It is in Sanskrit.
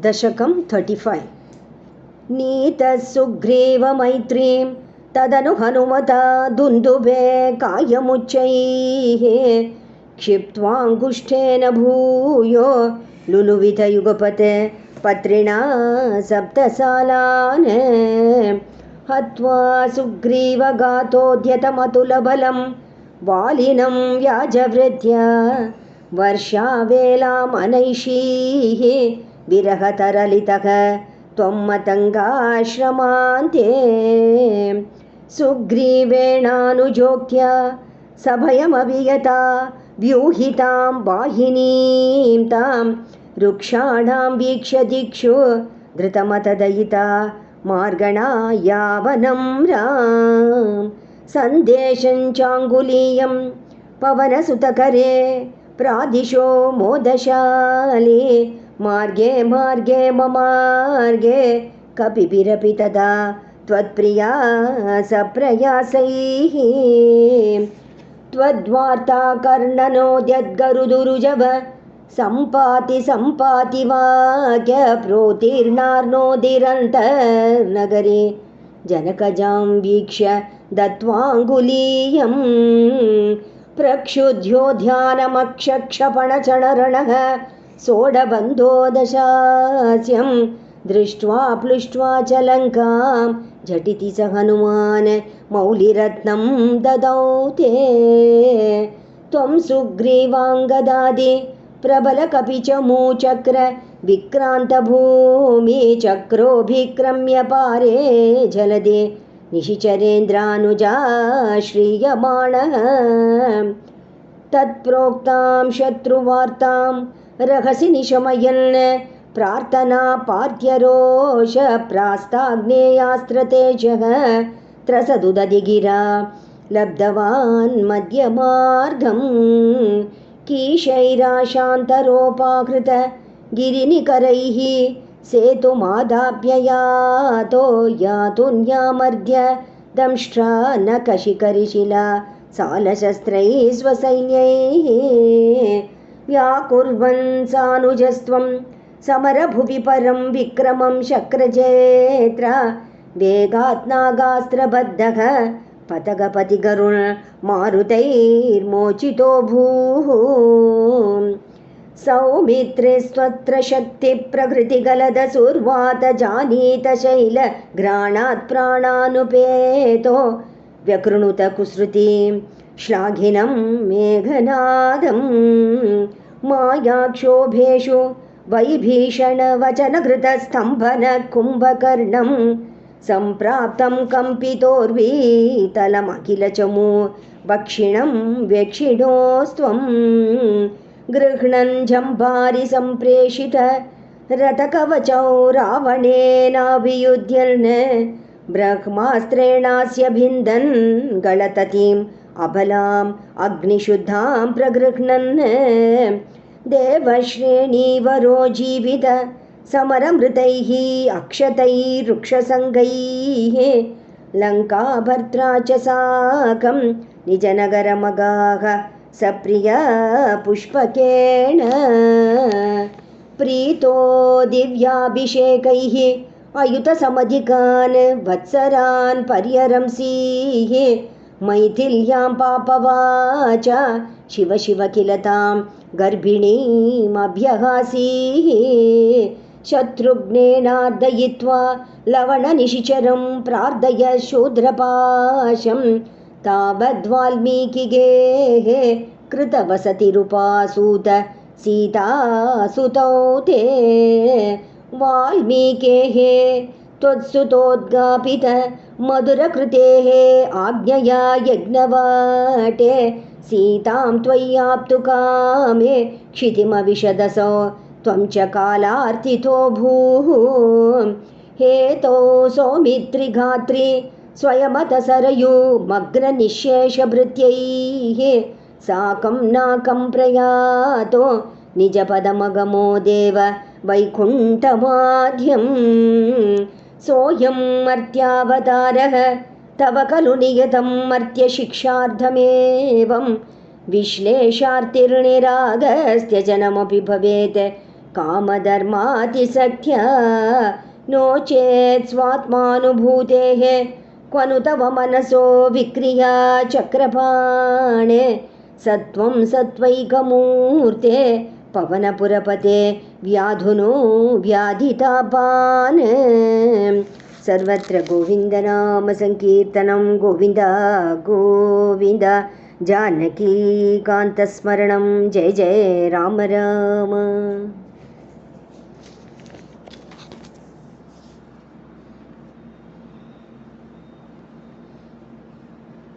दशकं 35 नीतः सुग्रीवमैत्रीं तदनु हनुमता दुन्दुभे कायमुच्चैः क्षिप्त्वाङ्गुष्ठेन भूयो लुलुवितयुगपते पत्रिणा सप्तसालान् हत्वा सुग्रीवगातोद्यतमतुलबलं वालिनं व्याजवृद्ध्य वर्षावेलामनैषीः विरहतरलितः त्वं मतङ्गाश्रमान्ते सुग्रीवेणानुजोक्त्य सभयमवियता व्यूहितां वाहिनीं तां रुक्षाणां वीक्ष्य दिक्षु धृतमतदयिता मार्गणा यावनं राम सन्देशं चाङ्गुलीयं पवनसुतकरे प्रादिशो मोदशाली मार्गे मार्गे ममार्गे कपिभिरपि तदा त्वत्प्रिया सप्रयासैः त्वद्वार्ता कर्णनोद्यद्गरुदुरुजव सम्पाति सम्पाति वाक्य प्रोतीर्णार्नोदिरन्तर्नगरे जनकजां वीक्ष्य दत्त्वाङ्गुलीयं प्रक्षुध्योध्यानमक्षक्षपणचणरणः सोढबन्धो दशास्यं दृष्ट्वा प्लुष्ट्वा च लङ्कां झटिति स हनुमान् मौलिरत्नं ददौ ते त्वं सुग्रीवाङ्गदादि प्रबलकपि च मूचक्र विक्रान्तभूमि चक्रोभिक्रम्य पारे जलदे निशिचरेन्द्रानुजा श्रीयमाणः तत्प्रोक्तां शत्रुवार्तां रहसि निशमयन् प्रार्थना पार्थ्यरोष प्रास्ताग्नेयास्त्रतेजः त्रसदुदधिगिरा लब्धवान् मध्यमार्गं कीशैराशान्तरोपाकृत गिरिनिकरैः सेतुमादाप्ययातो यातुन्यामर्ध्य दंष्ट्रा न कशिकरिशिला सालशस्त्रैः स्वसैन्यैः व्याकुर्वन् सानुजस्त्वं समरभुवि परं विक्रमं शक्रजेत्र वेगात् नागास्त्रबद्धः पतगपतिगरुण मारुतैर्मोचितो भूः सौमित्रे स्वत्र शक्तिप्रभृतिगलदसुर्वात जानीत शैल घ्राणात् प्राणानुपेतो व्यकृणुत कुसृतिं श्लाघिनं मेघनादं मायाक्षोभेषु वैभीषणवचनघृतस्तम्भन कुम्भकर्णं सम्प्राप्तं कम्पितोर्वीतलमखिलचमू वक्षिणं वेक्षिणोस्त्वं गृह्णन् जम्भारि सम्प्रेषित रथकवचौ रावणेनाभियुध्यन् ब्रह्मास्त्रेणास्य भिन्दन् गलततीम् अबलाम् अग्निशुद्धां प्रगृह्णन् देवश्रेणीवरो जीवित समरमृतैः अक्षतैरुक्षसङ्गैः लङ्काभर्त्रा च साकं निजनगरमगाः सप्रिया पुष्पकेण प्रीतो दिव्याभिषेकैः अयुतसमधिकान् वत्सरान् पर्यरंसीः मैथिल्यां पापवाचा शिव शिव किल तां गर्भिणीमभ्यहासीः शत्रुघ्नेनार्दयित्वा लवणनिशिचरं प्रार्थय शूद्रपाशं तावद्वाल्मीकिगेः कृतवसतिरुपासूत सीतासुतौ ते वाल्मीकेः त्वत्सुतोद्गापित मधुरकृतेः आज्ञया यज्ञवाटे सीतां त्वय्याप्तु कामे क्षितिमविशदसो त्वं च कालार्थितो भूः हेतो सौमित्रिघात्री स्वयमतसरयुमग्ननिःशेषभृत्यैः साकं नाकं प्रयातो निजपदमगमो देव वैकुण्ठमाध्यं सोऽयं मर्त्यावतारः तव खलु नियतं मर्त्यशिक्षार्थमेवं विश्लेषार्तिर्निरागस्त्यजनमपि भवेत् कामधर्मातिसख्य नो चेत् स्वात्मानुभूतेः क्वनु तव मनसो विक्रिया चक्रपाणे सत्वं सत्वैकमूर्ते पवनपुरपते व्याधुनो व्याधितापान् सर्वत्र गोविन्दनामसङ्कीर्तनं गोविन्द गोविन्द जानकीकान्तस्मरणं जय जय राम राम।